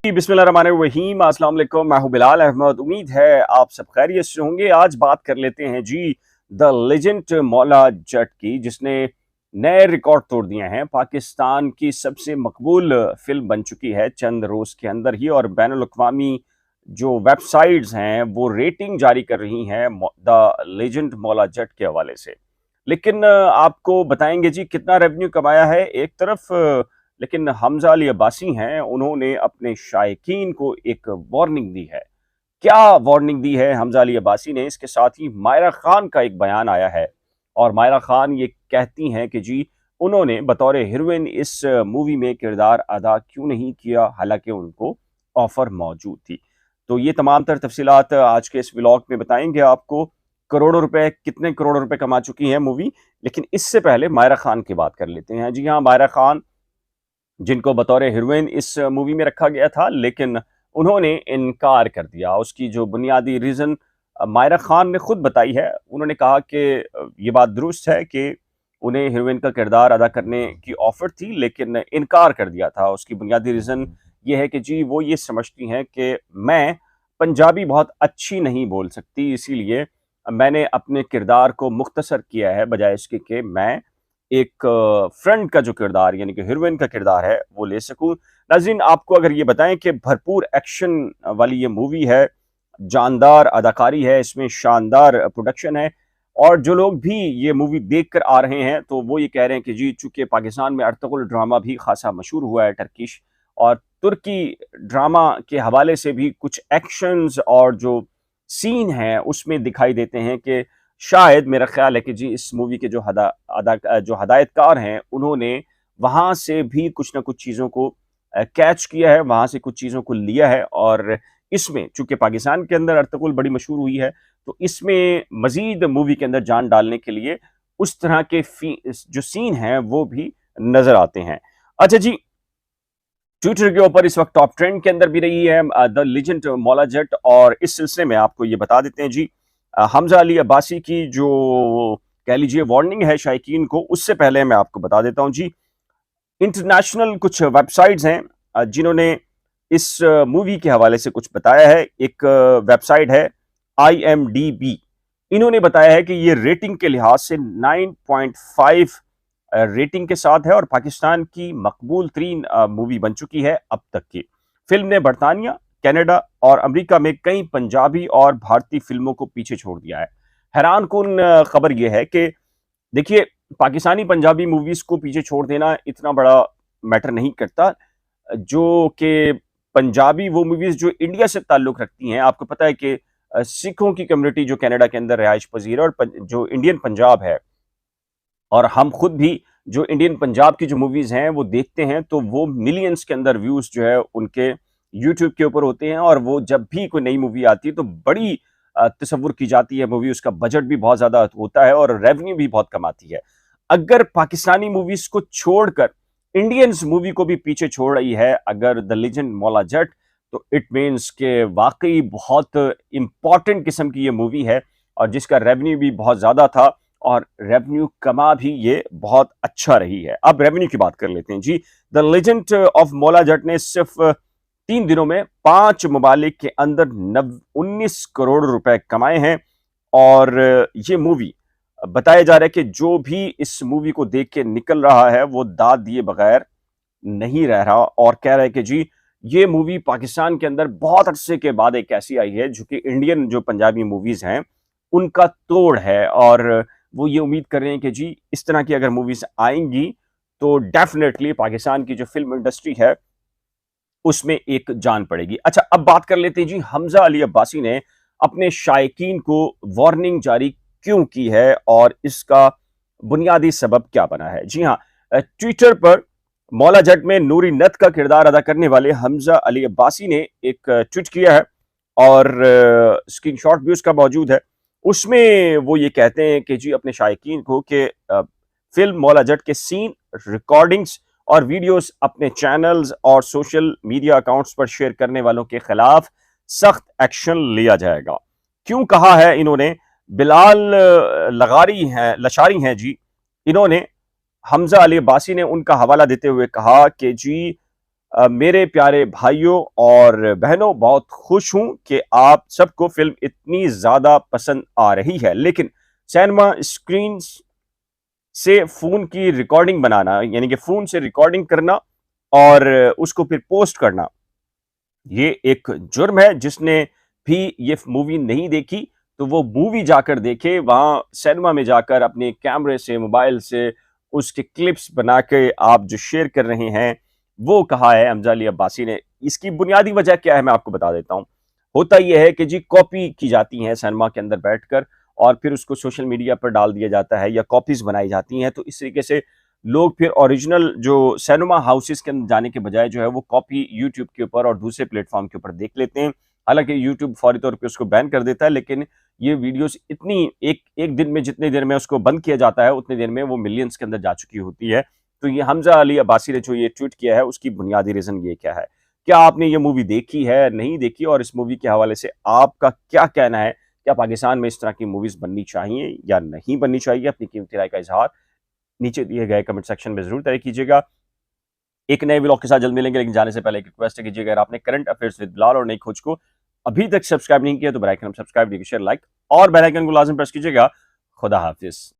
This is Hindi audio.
बिस्मिल्लाहिर्रहमानिर्रहीम, अस्सलाम वालेकुम। मैं हूं बिलाल अहमद। उम्मीद है आप सब खैरियत से होंगे। आज बात कर लेते हैं जी द लेजेंड मौला जट की, जिसने नए रिकॉर्ड तोड़ दिए हैं। पाकिस्तान की सबसे मकबूल फिल्म बन चुकी है चंद रोज के अंदर ही, और बैनुल अक़वामी जो वेबसाइट्स हैं वो रेटिंग जारी कर रही हैं द लेजेंड मौला जट के हवाले से। लेकिन आपको बताएंगे जी कितना रेवेन्यू कमाया है एक तरफ, लेकिन हमजा अली अब्बासी हैं, उन्होंने अपने शायकीन को एक वार्निंग दी है। क्या वार्निंग दी है हमजा अली अब्बासी ने? इसके साथ ही मायरा खान का एक बयान आया है, और मायरा खान ये कहती हैं कि जी उन्होंने बतौर हीरोइन इस मूवी में किरदार अदा क्यों नहीं किया, हालांकि उनको ऑफर मौजूद थी। तो ये तमाम तर तफसीलात आज के इस व्लॉग में बताएंगे आपको। करोड़ों रुपए, कितने करोड़ रुपए कमा चुकी है मूवी। लेकिन इससे पहले मायरा खान की बात कर लेते हैं। जी हाँ, मायरा खान, जिनको बतौर हीरोइन इस मूवी में रखा गया था, लेकिन उन्होंने इनकार कर दिया। उसकी जो बुनियादी रीज़न मायरा खान ने खुद बताई है। उन्होंने कहा कि ये बात दुरुस्त है कि उन्हें हीरोइन का किरदार अदा करने की ऑफर थी, लेकिन इनकार कर दिया था। उसकी बुनियादी रीज़न ये है कि जी वो ये समझती हैं कि मैं पंजाबी बहुत अच्छी नहीं बोल सकती, इसीलिए मैंने अपने किरदार को मुख्तसर किया है, बजाय इसके कि मैं एक फ्रेंड का जो किरदार यानी कि हीरोइन का किरदार है वो ले सकूं। नाज़रीन, आपको अगर ये बताएं कि भरपूर एक्शन वाली ये मूवी है, जानदार अदाकारी है, इसमें शानदार प्रोडक्शन है, और जो लोग भी ये मूवी देख कर आ रहे हैं तो वो ये कह रहे हैं कि जी चूंकि पाकिस्तान में अर्तुगरुल ड्रामा भी खासा मशहूर हुआ है, टर्किश और तुर्की ड्रामा के हवाले से भी कुछ एक्शंस और जो सीन हैं उसमें दिखाई देते हैं कि शायद, मेरा ख्याल है कि जी इस मूवी के जो हदायतकार हैं उन्होंने वहाँ से भी कुछ ना कुछ चीज़ों को कैच किया है, वहाँ से कुछ चीज़ों को लिया है। और इसमें चूंकि पाकिस्तान के अंदर अर्तुगरुल बड़ी मशहूर हुई है, तो इसमें मजीद मूवी के अंदर जान डालने के लिए उस तरह के जो सीन हैं वो भी नजर आते हैं। अच्छा जी, ट्विटर के ऊपर इस वक्त टॉप ट्रेंड के अंदर भी रही है द लेजेंड मौला जट, और इस सिलसिले में आपको ये बता देते हैं जी हमजा अली अब्बासी की जो कह लीजिए वार्निंग है शायकीन को, उससे पहले मैं आपको बता देता हूं जी इंटरनेशनल कुछ वेबसाइट्स हैं जिन्होंने इस मूवी के हवाले से कुछ बताया है। एक वेबसाइट है IMDb। इन्होंने बताया है कि ये रेटिंग के लिहाज से 9.5 रेटिंग के साथ है, और पाकिस्तान की मकबूल तरीन मूवी बन चुकी है अब तक की। फिल्म ने बरतानिया, कनाडा और अमेरिका में कई पंजाबी और भारतीय फिल्मों को पीछे छोड़ दिया है। हैरान कुन खबर यह है कि देखिए, पाकिस्तानी पंजाबी मूवीज को पीछे छोड़ देना इतना बड़ा मैटर नहीं करता, जो कि पंजाबी वो मूवीज जो इंडिया से ताल्लुक रखती हैं। आपको पता है कि सिखों की कम्युनिटी जो कनाडा के अंदर रिहाइश पजीर है, और जो इंडियन पंजाब है, और हम खुद भी जो इंडियन पंजाब की जो मूवीज हैं वो देखते हैं, तो वो मिलियंस के अंदर व्यूज जो है उनके यूट्यूब के ऊपर होते हैं। और वो जब भी कोई नई मूवी आती है तो बड़ी तसव्वुर की जाती है मूवी, उसका बजट भी बहुत ज्यादा होता है और रेवेन्यू भी बहुत कमाती है। अगर पाकिस्तानी मूवीज को छोड़कर इंडियंस मूवी को भी पीछे छोड़ रही है अगर द लेजेंड मौला जट, तो इट मीन्स के वाकई बहुत इंपॉर्टेंट किस्म की ये मूवी है, और जिसका रेवेन्यू भी बहुत ज्यादा था, और रेवेन्यू कमा भी ये बहुत अच्छा रही है। अब रेवेन्यू की बात कर लेते हैं जी। The legend of Maula Jatt ने सिर्फ 3 दिनों में 5 ममालिक के अंदर 19 करोड़ रुपए कमाए हैं। और ये मूवी बताया जा रहा है कि जो भी इस मूवी को देख के निकल रहा है वो दाद दिए बगैर नहीं रह रहा, और कह रहा है कि जी ये मूवी पाकिस्तान के अंदर बहुत अरसे के बाद एक ऐसी आई है जो कि इंडियन जो पंजाबी मूवीज हैं उनका तोड़ है। और वो ये उम्मीद कर रहे हैं कि जी इस तरह की अगर मूवीज आएंगी तो डेफिनेटली पाकिस्तान की जो फिल्म इंडस्ट्री है उसमें एक जान पड़ेगी। अच्छा, अब बात कर लेते हैं जी हमजा अली अब्बासी ने अपने शायकीन को वार्निंग जारी क्यों की है, और इसका बुनियादी सबब क्या बना है। जी हाँ, ट्विटर पर मौला जट में नूरी नत का किरदार अदा करने वाले हमजा अली अब्बासी ने एक ट्वीट किया है, और स्क्रीनशॉट भी उसका मौजूद है। उसमें वो ये कहते हैं कि जी अपने शायकीन को कि फिल्म मौला जट के सीन, रिकॉर्डिंग्स और वीडियोस अपने चैनल्स और सोशल मीडिया अकाउंट्स पर शेयर करने वालों के खिलाफ सख्त एक्शन लिया जाएगा। क्यों कहा है इन्होंने? बिलाल लशारी हैं जी, इन्होंने हमजा अली अब्बासी ने उनका हवाला देते हुए कहा कि जी मेरे प्यारे भाइयों और बहनों, बहुत खुश हूं कि आप सबको फिल्म इतनी ज्यादा पसंद आ रही है, लेकिन सिनेमा स्क्रीन से फोन की रिकॉर्डिंग बनाना, यानी कि फोन से रिकॉर्डिंग करना और उसको फिर पोस्ट करना, ये एक जुर्म है। जिसने भी ये मूवी नहीं देखी तो वो मूवी जाकर देखे, वहां सिनेमा में जाकर अपने कैमरे से, मोबाइल से उसके क्लिप्स बना के आप जो शेयर कर रहे हैं, वो कहा है हमजा अली अब्बासी ने। इसकी बुनियादी वजह क्या है मैं आपको बता देता हूं। होता यह है कि जी कॉपी की जाती है सिनेमा के अंदर बैठकर और फिर उसको सोशल मीडिया पर डाल दिया जाता है या कॉपीज बनाई जाती हैं, तो इस तरीके से लोग फिर ओरिजिनल जो सिनेमा हाउसेस के अंदर जाने के बजाय जो है वो कॉपी यूट्यूब के ऊपर और दूसरे प्लेटफॉर्म के ऊपर देख लेते हैं। हालांकि यूट्यूब फौरी तौर पे उसको बैन कर देता है, लेकिन ये वीडियोस इतनी एक एक दिन में, जितने देर में उसको बंद किया जाता है उतने देर में वो मिलियंस के अंदर जा चुकी होती है। तो ये हमजा अली अब्बासी ने जो ये ट्वीट किया है उसकी बुनियादी रीजन ये क्या है? क्या आपने ये मूवी देखी है, नहीं देखी, और इस मूवी के हवाले से आपका क्या कहना है? क्या पाकिस्तान में इस तरह की मूवीज बननी चाहिए या नहीं बननी चाहिए? अपनी कीमती राय का इजहार नीचे दिए गए कमेंट सेक्शन में जरूर तय कीजिएगा। एक नए व्लॉग के साथ जल्द मिलेंगे, लेकिन जाने से पहले एक रिक्वेस्ट है कीजिएगा, अगर आपने करंट अफेयर्स विद बिलाल और नई खोज को अभी तक सब्सक्राइब नहीं किया तो bell icon subscribe, share, like और बेल आइकन को लाजम प्रेस कीजिएगा। खुदा हाफिज।